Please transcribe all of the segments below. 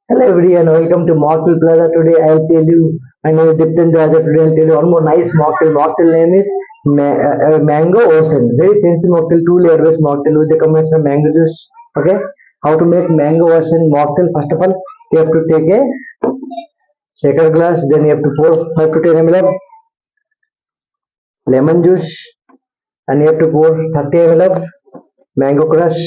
Hello everyone, welcome to Mocktail Plaza. Today I'll tell you, my name is Dipten Raja. Today I'll tell you one more nice mocktail. Mocktail name is Mango Ocean. Very fancy mocktail, two layer based mocktail with the combination of mango juice. Okay, how to make Mango Ocean mocktail? First of all, you have to take a shaker glass, then you have to pour 5 to 10 ml of lemon juice, and you have to pour 30 ml of mango crush.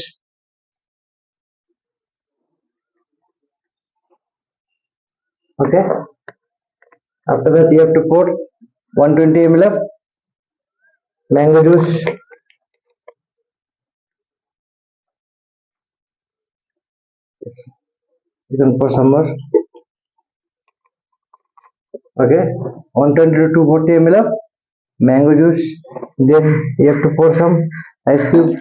Okay, after that you have to pour 120 ml of mango juice. Yes. You can pour some more. Okay, 120 to 240 ml of mango juice. Then you have to pour some ice cube.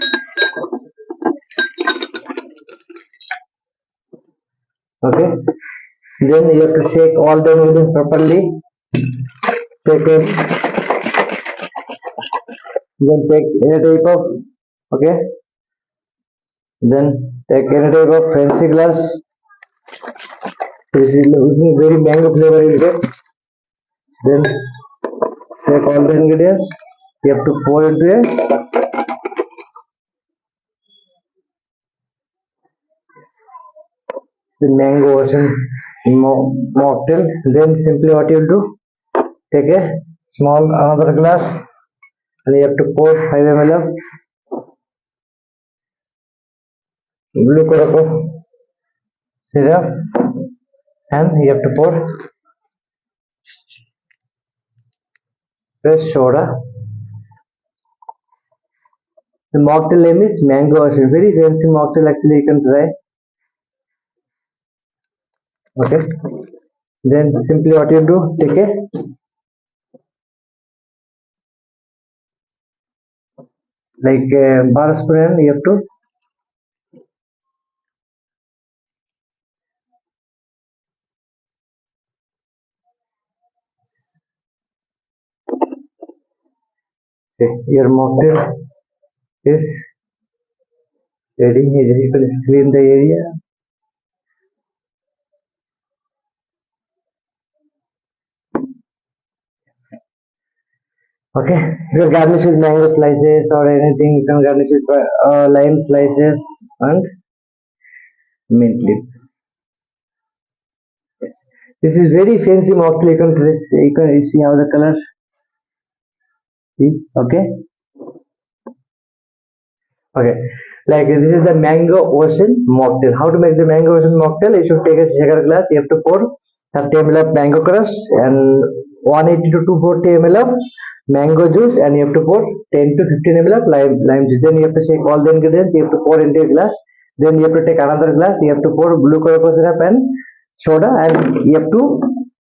Okay, then you have to shake all the ingredients properly. Shake it. Then take any type of, okay, then take any type of fancy glass. This is looking very mango flavor you get. Then take all the ingredients. You have to pour into the mango ocean mocktail. Then simply what you do, take a small another glass and you have to pour 5 ml of blue cocoa syrup and you have to pour fresh soda. The mocktail name is Mango Ocean. Very fancy mocktail actually you can try. Okay. Then simply what you do, take a like a bar spoon and you have to okay, your mocktail is ready. You can clean the area. Okay, you can garnish with mango slices or anything. You can garnish with lime slices and mint leaf. Yes, this is very fancy mocktail. You can see how the color. See? Okay. Okay, like this is the Mango Ocean mocktail. How to make the Mango Ocean mocktail? You should take a sugar glass. You have to pour 30 ml of mango crush and 180 to 240 ml of mango juice, and you have to pour 10 to 15 ml of lime juice. Then you have to shake all the ingredients. You have to pour into a glass. Then you have to take another glass. You have to pour blue cocoa syrup and soda, and you have to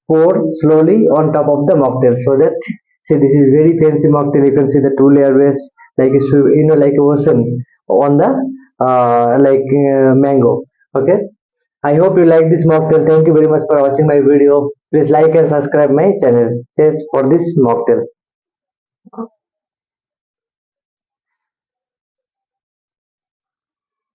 pour slowly on top of the mocktail. So that, see, this is very fancy mocktail. You can see the two layer base, like like a ocean on the mango. Okay, I hope you like this mocktail. Thank you very much for watching my video. Please like and subscribe my channel. Cheers for this mocktail.